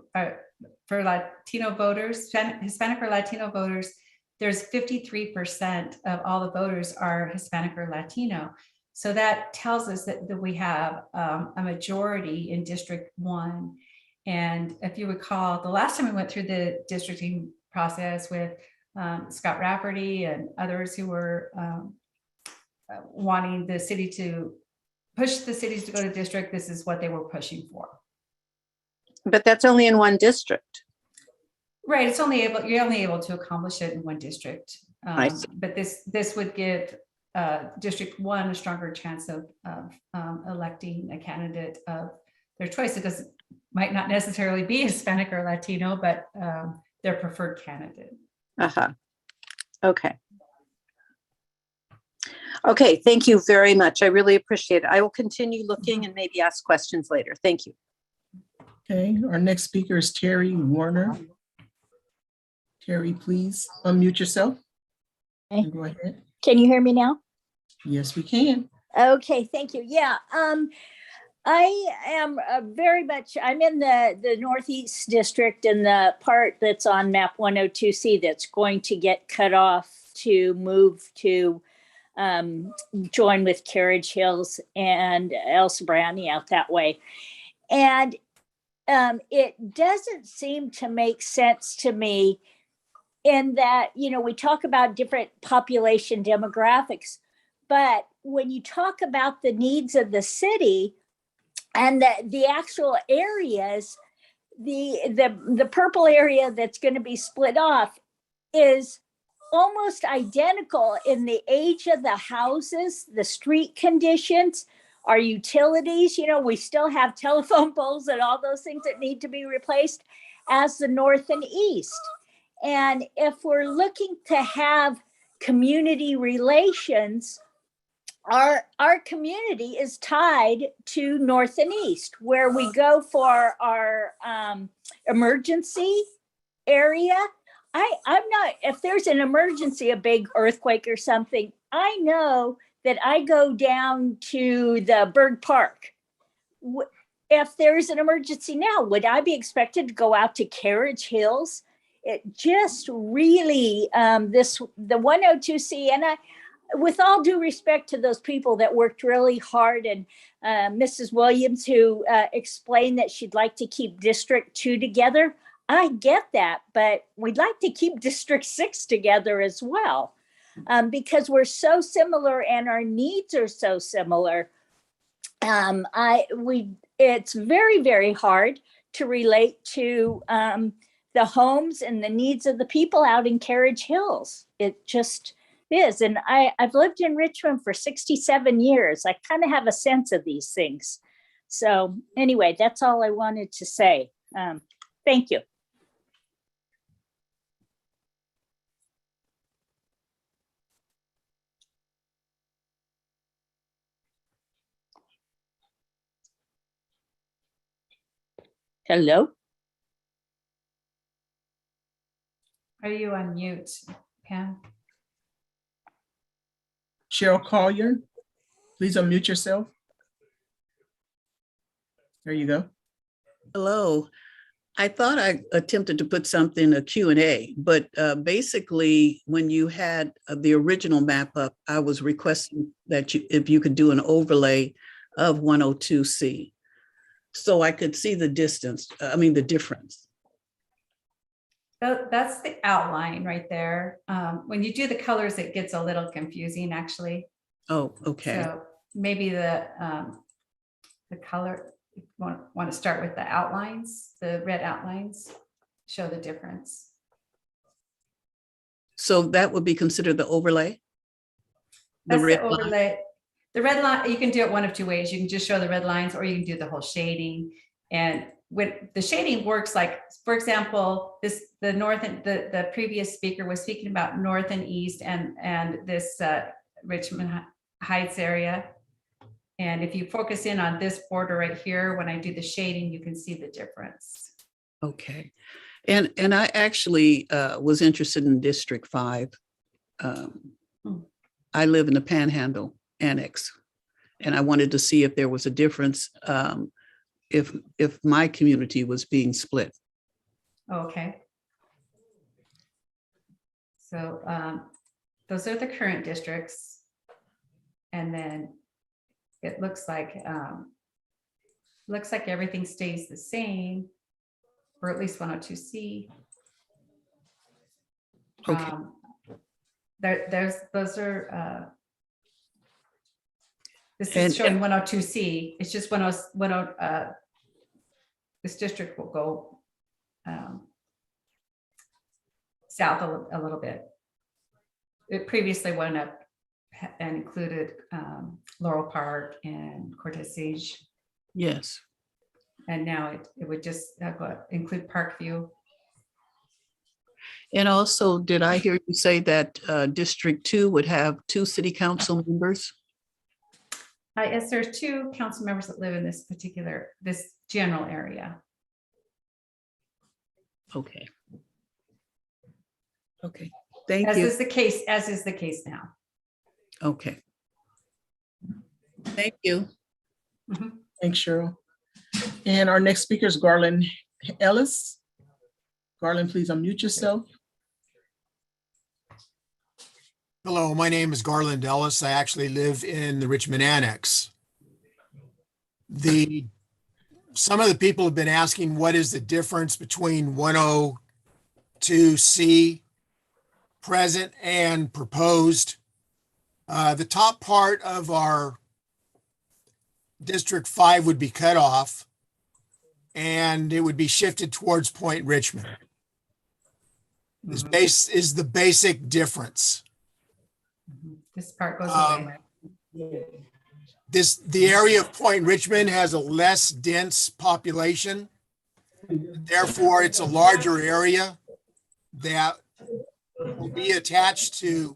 for Latino voters, Hispanic or Latino voters, there's 53% of all the voters are Hispanic or Latino. So that tells us that we have a majority in District 1. And if you recall, the last time we went through the districting process with Scott Rafferty and others who were wanting the city to push the cities to go to district, this is what they were pushing for. But that's only in one district. Right, you're only able to accomplish it in one district. But this would give District 1 a stronger chance of electing a candidate of their choice. It might not necessarily be Hispanic or Latino, but their preferred candidate. Okay. Okay, thank you very much. I really appreciate it. I will continue looking and maybe ask questions later. Thank you. Okay, our next speaker is Terry Warner. Terry, please unmute yourself. Okay. Go ahead. Can you hear me now? Yes, we can. Okay, thank you. Yeah, I am very much, I'm in the Northeast District, in the part that's on map 102C that's going to get cut off to move to join with Carriage Hills and El Sobrani out that way. And it doesn't seem to make sense to me in that, we talk about different population demographics, but when you talk about the needs of the city and the actual areas, the purple area that's going to be split off is almost identical in the age of the houses, the street conditions, our utilities, we still have telephone poles and all those things that need to be replaced as the north and east. And if we're looking to have community relations, our community is tied to north and east, where we go for our emergency area. I'm not, if there's an emergency, a big earthquake or something, I know that I go down to the Berg Park. If there's an emergency now, would I be expected to go out to Carriage Hills? It just really, the 102C, and with all due respect to those people that worked really hard, and Mrs. Williams, who explained that she'd like to keep District 2 together, I get that, but we'd like to keep District 6 together as well, because we're so similar and our needs are so similar. It's very, very hard to relate to the homes and the needs of the people out in Carriage Hills. It just is. And I've lived in Richmond for 67 years. I kind of have a sense of these things. So anyway, that's all I wanted to say. Thank you. Hello? Are you on mute, Pam? Cheryl Collier, please unmute yourself. There you go. Hello. I thought I attempted to put something, a Q&A, but basically when you had the original map up, I was requesting that if you could do an overlay of 102C so I could see the distance, the difference. That's the outline right there. When you do the colors, it gets a little confusing, actually. Oh, okay. So maybe the color, you want to start with the outlines, the red outlines, show the difference. So that would be considered the overlay? That's the red overlay. line? The red line, you can do it one of two ways. You can just show the red lines, or you can do the whole shading. And when the shading works, like, for example, the previous speaker was speaking about north and east and this Richmond Heights area. And if you focus in on this border right here, when I do the shading, you can see the difference. Okay. And I actually was interested in District 5. I live in the Panhandle Annex, and I wanted to see if there was a difference if my community was being split. Okay. So those are the current districts. And then it looks like everything stays the same, or at least 102C. Okay. This is showing 102C. It's just this district will go south a little bit. It previously went up and included Laurel Park and Cortez Sage. Yes. And now it would just include Parkview. And also, did I hear you say that District 2 would have 2 city council members? Yes, there's 2 council members that live in this general area. Okay. Okay. Thank As you. is the case now. Okay. Thank you. Thanks, Cheryl. And our next speaker is Garland Ellis. Garland, please unmute yourself. Hello, my name is Garland Ellis. I actually live in the Richmond Annex. Some of the people have been asking what is the difference between 102C present and proposed. The top part of our District 5 would be cut off and it would be shifted towards Point Richmond. This is the basic difference. This part goes away. the area of Point Richmond has a less dense population. Therefore, it's a larger area that will be attached to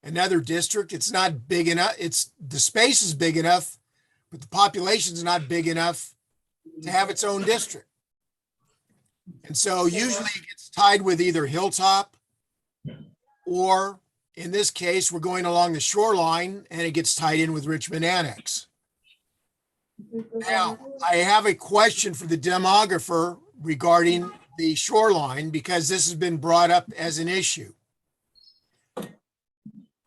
another district. It's not big enough. The space is big enough, but the population is not big enough to have its own district. And so usually it gets tied with either Hilltop, or in this case, we're going along the shoreline and it gets tied in with Richmond Annex. Now, I have a question for the demographer regarding the shoreline, because this has been brought up as an issue.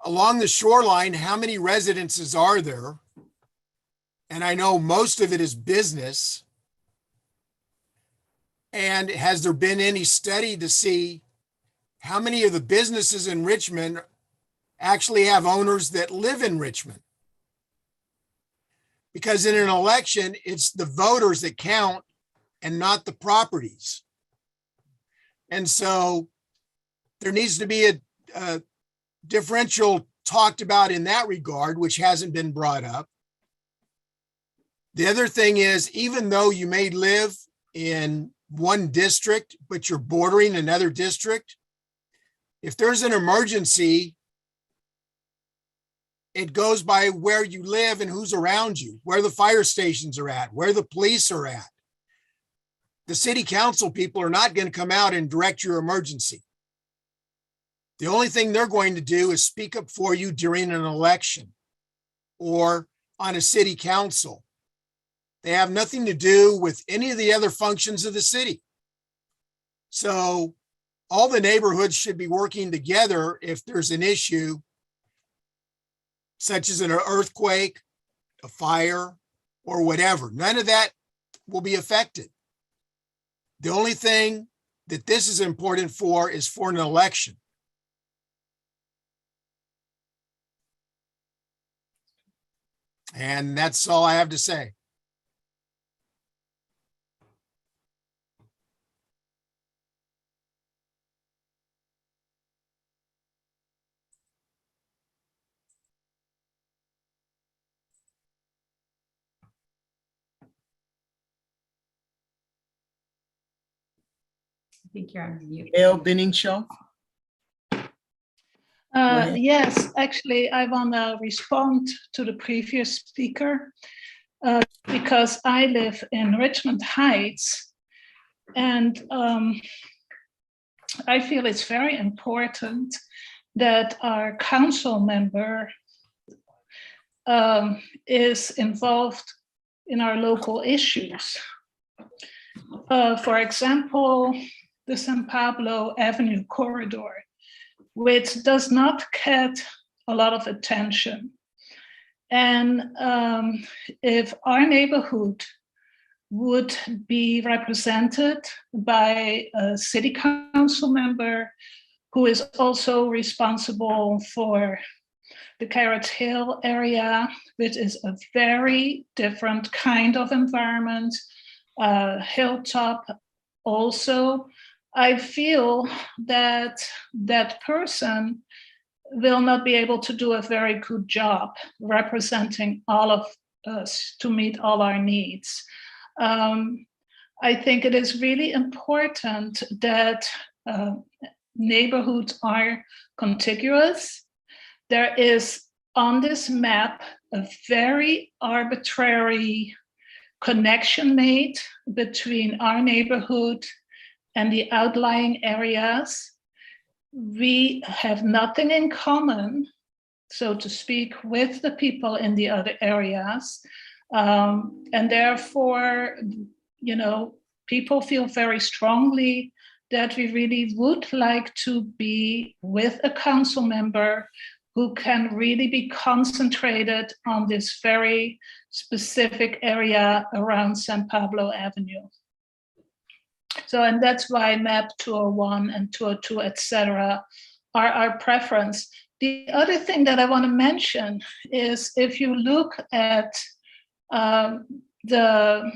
Along the shoreline, how many residences are there? And I know most of it is business. And has there been any study to see how many of the businesses in Richmond actually have owners that live in Richmond? Because in an election, it's the voters that count and not the properties. And so there needs to be a differential talked about in that regard, which hasn't been brought up. The other thing is, even though you may live in one district, but you're bordering another district, if there's an emergency, it goes by where you live and who's around you, where the fire stations are at, where the police are at. The city council people are not going to come out and direct your emergency. The only thing they're going to do is speak up for you during an election or on a city council. They have nothing to do with any of the other functions of the city. So all the neighborhoods should be working together if there's an issue, such as an earthquake, a fire, or whatever. None of that will be affected. The only thing that this is important for is for an election. And that's all I have to say. I think you're on mute. Gail Benningshaw. ahead. Yes, actually, I want to respond to the previous speaker because I live in Richmond Heights, and I feel it's very important that our council member is involved in our local issues. For example, the San Pablo Avenue corridor, which does not get a lot of attention. And if our neighborhood would be represented by a city council member who is also responsible for the Carrot Hill area, which is a very different kind of environment, Hilltop also, I feel that that person will not be able to do a very good job representing all of us to meet all our needs. I think it is really important that neighborhoods are contiguous. There is on this map a very arbitrary connection made between our neighborhood and the outlying areas. We have nothing in common, so to speak, with the people in the other areas. And therefore, you know, people feel very strongly that we really would like to be with a council member who can really be concentrated on this very specific area around San Pablo Avenue. So, and that's why map 201 and 202, et cetera, are our preference. The other thing that I want to mention is if you look at the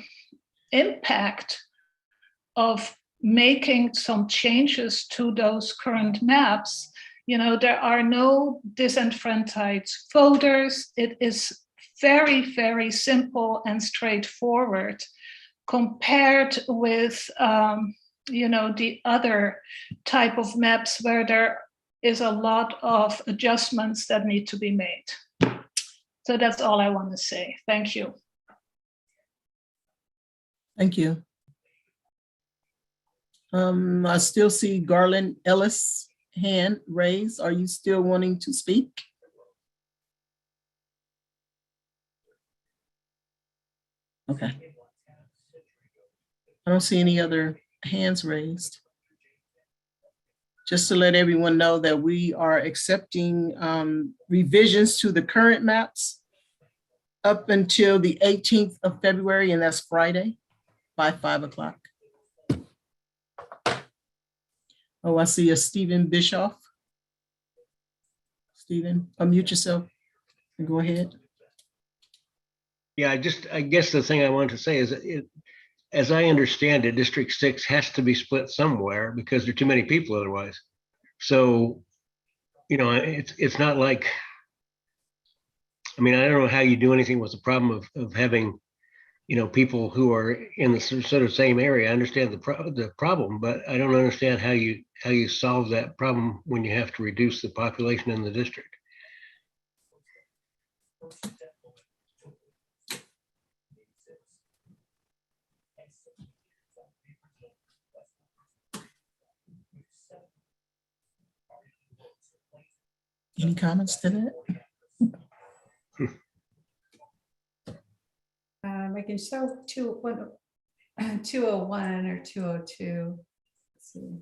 impact of making some changes to those current maps, you know, there are no disenfranchised voters. It is very, very simple and straightforward compared with, the other type of maps where there is a lot of adjustments that need to be made. So that's all I want to say. Thank you. Thank you. I still see Garland Ellis' hand raised. Are you still wanting to speak? Okay. I don't see any other hands raised. Just to let everyone know that we are accepting revisions to the current maps up until the 18th of February, and that's Friday by 5 o'clock. Oh, I see a Stephen Bischoff. Stephen, unmute yourself and go ahead. Yeah, I guess the thing I wanted to say is as I understand it, District 6 has to be split somewhere because there are too many people otherwise. So, it's not like, I don't know how you do anything with the problem of having, people who are in the sort of same area. I understand the problem, but I don't understand how you solve that problem when you have to reduce the population in the district. Any comments to that? I can show 201 or 202. Let's see.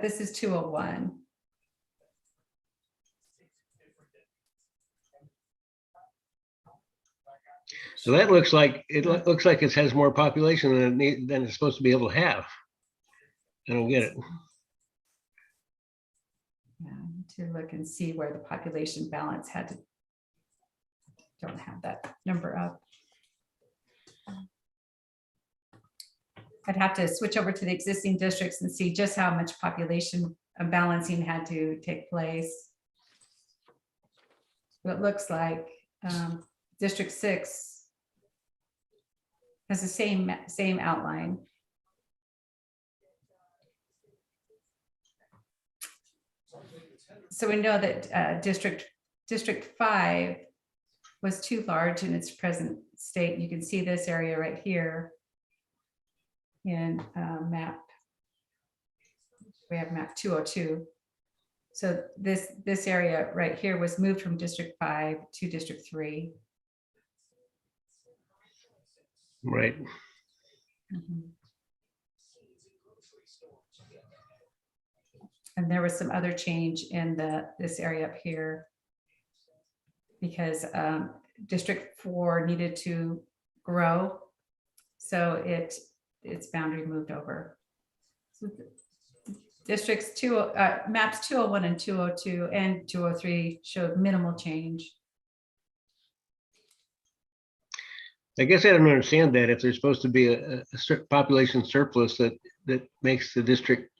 This is 201. So that looks like it has more population than it's supposed to be able to have. I don't get it. Yeah, to look and see where the population balance had to. Don't have that number up. I'd have to switch over to the existing districts and see just how much population balancing had to take place. It looks like District 6 has the same outline. So we know that District 5 was too large in its present state. You can see this area right here in map. We have map 202. So this area right here was moved from District 5 to District 3. Right. Mm-hmm. And there was some other change in this area up here because District 4 needed to grow, so its boundary moved over. So districts maps 201 and 202 and 203 showed minimal change. I guess I don't understand that if there's supposed to be a population surplus that makes the district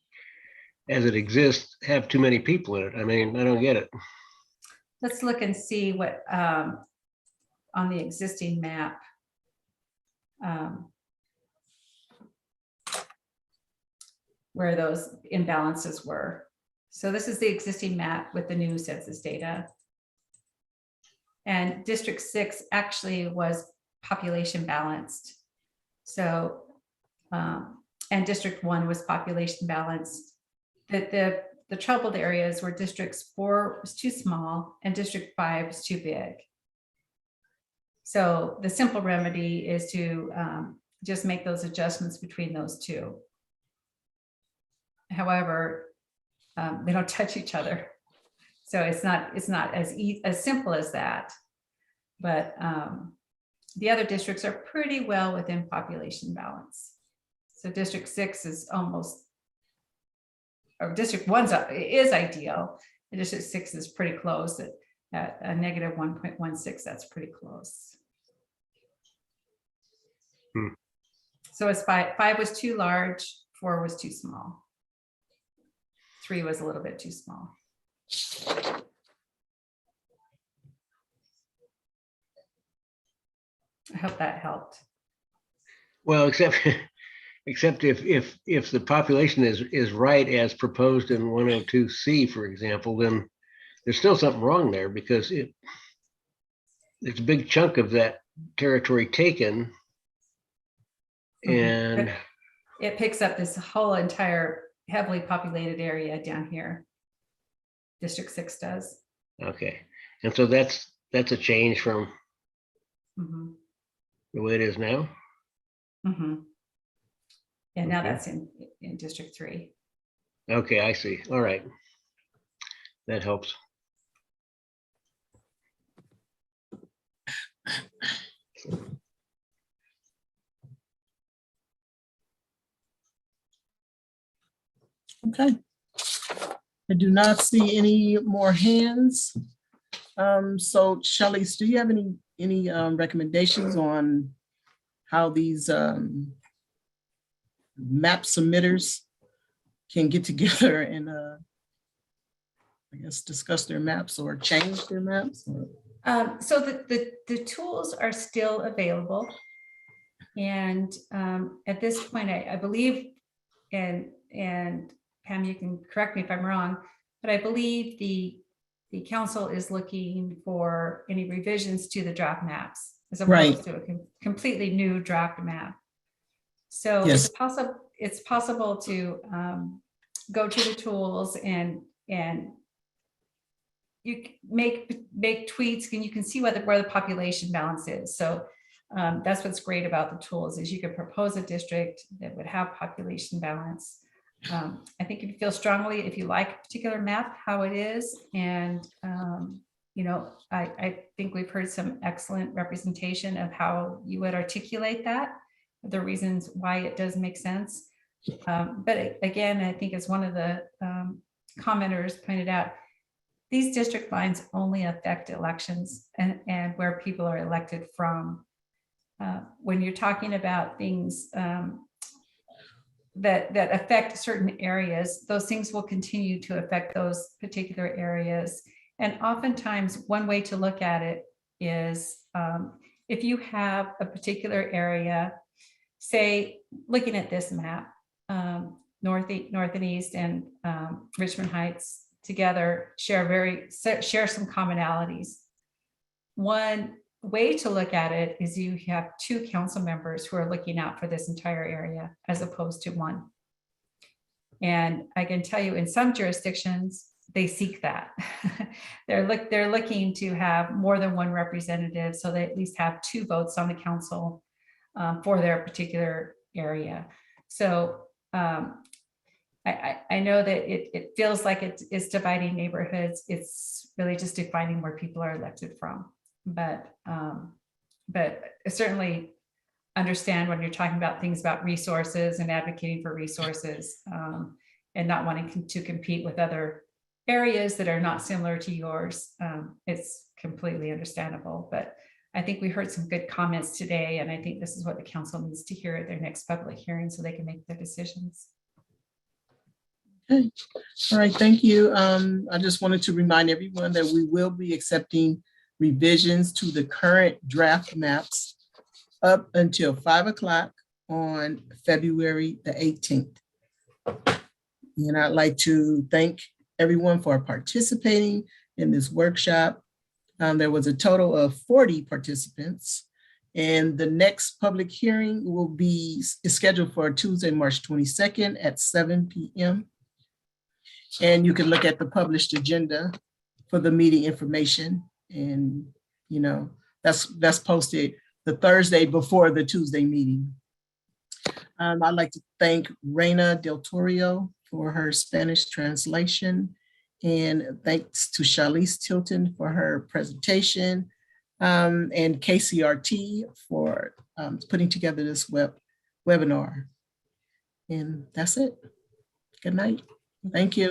as it exists have too many people in it. I don't get it. Let's look and see what on the existing map. Where those imbalances were. So this is the existing map with the new census data. And District 6 actually was population balanced. So, and District 1 was population balanced. The troubled areas were District 4 was too small and District 5 was too big. So the simple remedy is to just make those adjustments between those two. However, they don't touch each other. So it's not as simple as that. But the other districts are pretty well within population balance. So District 6 is almost, or District 1 is ideal. And District 6 is pretty close at a negative 1.16. That's pretty close. So it's 5 was too large, 4 was too small. 3 was a little bit too small. I hope that helped. Well, except if the population is right as proposed in 102C, for example, then there's still something wrong there, because there's a big chunk of that territory taken. And It picks up this whole entire heavily populated area down here. District 6 does. okay, and so that's a change from Mhm, the way it is now. mhm. And now Okay. that's in District 3. Okay, I see. All right, that helps. Okay. I do not see any more hands. So Shelley, do you have any recommendations on how these map submitters can get together and I guess discuss their maps or change their maps? So the tools are still available. And at this point, I believe, and Pam, you can correct me if I'm wrong, but I believe the council is looking for any revisions to the draft maps as opposed to a completely new draft map. So Yes. it's possible to go to the tools and you make tweaks, and you can see where the population balance is. So that's what's great about the tools, is you could propose a district that would have population balance. I think if you feel strongly, if you like a particular map, how it is, and you know, I think we've heard some excellent representation of how you would articulate that, the reasons why it does make sense. But again, I think as one of the commenters pointed out, these district lines only affect elections and where people are elected from. When you're talking about things that affect certain areas, those things will continue to affect those particular areas. And oftentimes, one way to look at it is if you have a particular area, say, looking at this map, north and east and Richmond Heights together share some commonalities. One way to look at it is you have 2 council members who are looking out for this entire area as opposed to 1. And I can tell you, in some jurisdictions, they seek that. They're looking to have more than 1 representative, so they at least have 2 votes on the council for their particular area. So I know that it feels like it's dividing neighborhoods. It's really just defining where people are elected from. But I certainly understand when you're talking about things about resources and advocating for resources and not wanting to compete with other areas that are not similar to yours. It's completely understandable. But I think we heard some good comments today, and I think this is what the council needs to hear at their next public hearing so they can make their decisions. Okay. All right, thank you. I just wanted to remind everyone that we will be accepting revisions to the current draft maps up until 5 o'clock on February the 18th. And I'd like to thank everyone for participating in this workshop. There was a total of 40 participants, and the next public hearing is scheduled for Tuesday, March 22nd at 7 p.m. And you can look at the published agenda for the meeting information. And, you know, that's posted the Thursday before the Tuesday meeting. I'd like to thank Reina Del Torio for her Spanish translation. And thanks to Charlize Tilton for her presentation, and KCRT for putting together this webinar. And that's it. Good night. Thank you.